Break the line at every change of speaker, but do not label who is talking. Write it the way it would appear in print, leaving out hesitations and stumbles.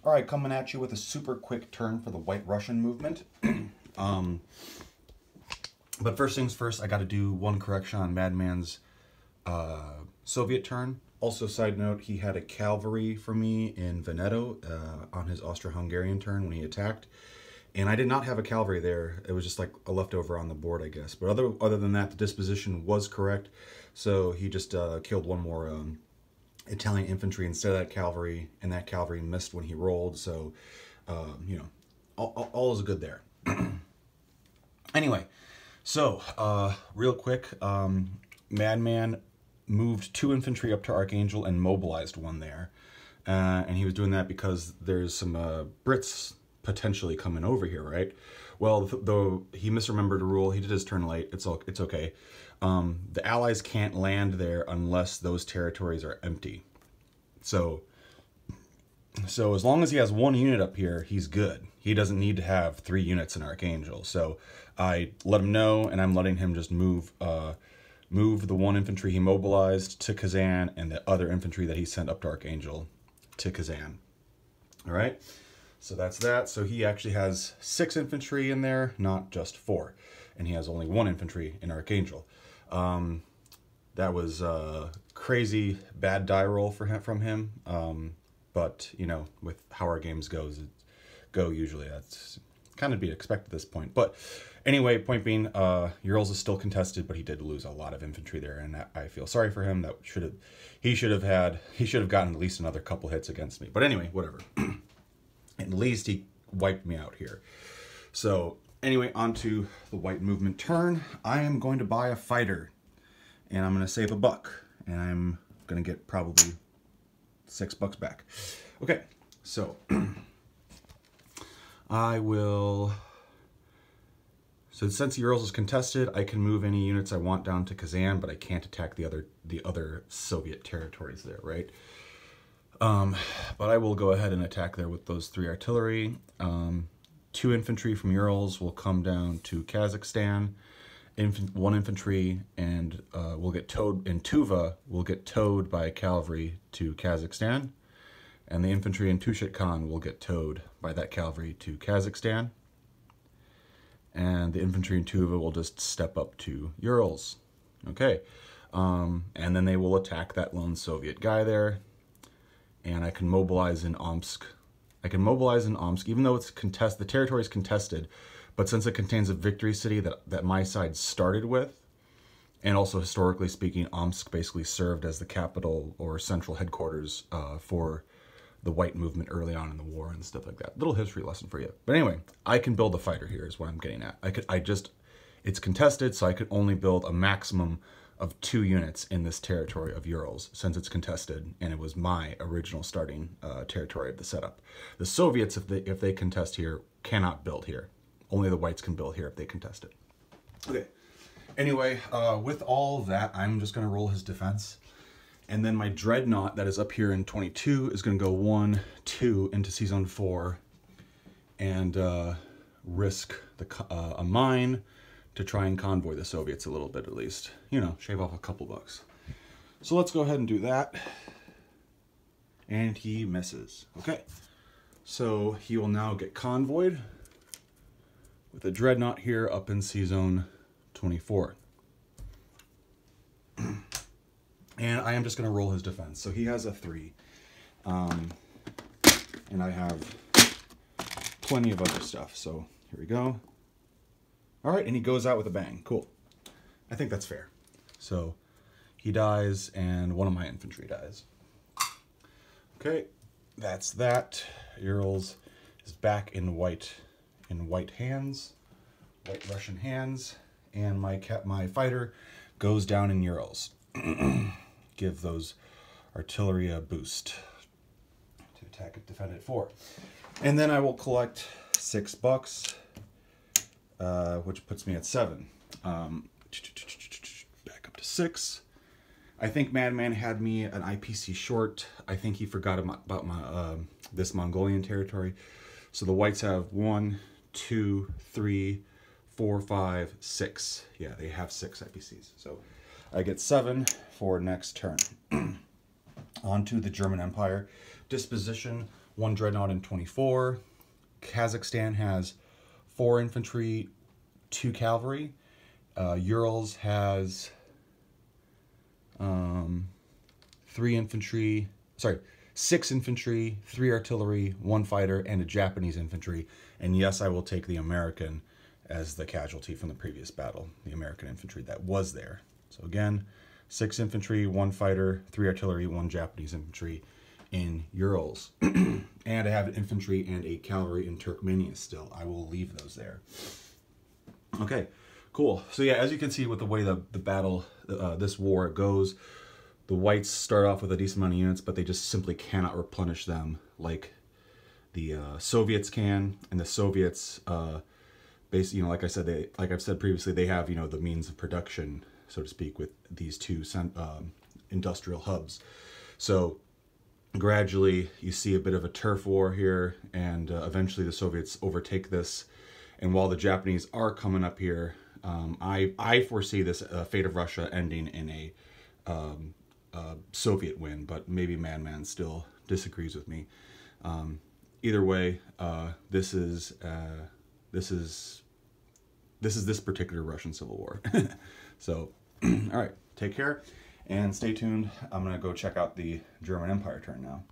All right, coming at you with a super quick turn for the White Russian movement. um, but first things first, I got to do one correction on Madman's Soviet turn. Also, side note, he had a cavalry for me in Veneto on his Austro-Hungarian turn when he attacked. And I did not have a cavalry there. It was just like a leftover on the board, I guess. But other than that, the disposition was correct. So he just killed one more Italian infantry instead of that cavalry, and that cavalry missed when he rolled. So, you know, all is good there. Anyway, so real quick, Madman moved 2 infantry up to Archangel and mobilized 1 there. And he was doing that because there's some Brits potentially coming over here, right? Well, though he misremembered a rule, he did his turn late. It's okay. The Allies can't land there unless those territories are empty. So as long as he has 1 unit up here, he's good. He doesn't need to have 3 units in Archangel. So I let him know, and I'm letting him just move the 1 infantry he mobilized to Kazan and the other infantry that he sent up to Archangel to Kazan. All right, so that's that. So he actually has 6 infantry in there, not just 4, and he has only 1 infantry in Archangel. That was a crazy bad die roll from him, but you know, with how our games go usually that's kind of be expected at this point. But anyway, point being, Urals is still contested, but he did lose a lot of infantry there, and I feel sorry for him. He should have gotten at least another couple hits against me. But anyway, whatever. At least he wiped me out here. So anyway, on to the white movement turn. I am going to buy a fighter, and I'm going to save $1, and I'm going to get probably $6 back. Okay, so I will. So since Urals is contested, I can move any units I want down to Kazan, but I can't attack the other Soviet territories there, right? But I will go ahead and attack there with those 3 artillery. 2 infantry from Urals will come down to Kazakhstan. 1 infantry and will get towed in Tuva will get towed by cavalry to Kazakhstan, and the infantry in Tushet Khan will get towed by that cavalry to Kazakhstan. And the infantry in Tuva will just step up to Urals. Okay. And then they will attack that lone Soviet guy there. And I can mobilize in Omsk. Even though it's the territory is contested, but since it contains a victory city that my side started with, and also historically speaking, Omsk basically served as the capital or central headquarters for the white movement early on in the war and stuff like that. Little history lesson for you. But anyway, I can build a fighter here is what I'm getting at. It's contested, so I could only build a maximum of 2 units in this territory of Urals since it's contested, and it was my original starting territory of the setup. The Soviets, if they contest here, cannot build here. Only the whites can build here if they contest it. Okay. Anyway, with all that, I'm just going to roll his defense. And then my Dreadnought that is up here in 22 is going to go 1, 2 into Season 4 and risk a mine to try and convoy the Soviets a little bit at least. You know, shave off a couple bucks. So let's go ahead and do that. And he misses. Okay. So he will now get convoyed with a Dreadnought here up in Season 24. And I am just going to roll his defense. So he has a 3. And I have plenty of other stuff. So here we go. All right, and he goes out with a bang. Cool. I think that's fair. So he dies, and 1 of my infantry dies. Okay, that's that. Urals is back in white hands, white Russian hands, and my fighter goes down in Urals. Give those artillery a boost to attack it, defend it 4. And then I will collect $6, which puts me at 7. Back up to 6. I think Madman had me an IPC short. I think he forgot about my this Mongolian territory. So the whites have 1, 2, 3, 4, 5, 6. Yeah, they have 6 IPCs. So I get 7 for next turn. On to the German Empire. Disposition 1 dreadnought and 24. Kazakhstan has 4 infantry, 2 cavalry. Urals has 6 infantry, 3 artillery, 1 fighter, and a Japanese infantry. And yes, I will take the American as the casualty from the previous battle, the American infantry that was there. So again, 6 infantry, 1 fighter, 3 artillery, 1 Japanese infantry in Urals. And I have infantry and a cavalry in Turkmenia still. I will leave those there. Okay, cool. So yeah, as you can see with the way the battle, this war goes, the whites start off with a decent amount of units, but they just simply cannot replenish them like the Soviets can. And the Soviets, basically, like I said, like I've said previously, they have, the means of production, so to speak, with these 2 industrial hubs. So gradually, you see a bit of a turf war here, and eventually the Soviets overtake this. And while the Japanese are coming up here, I foresee this fate of Russia ending in a Soviet win, but maybe Madman still disagrees with me. Either way, this is this particular Russian Civil War. So, all right, take care and stay tuned. I'm gonna go check out the German Empire turn now.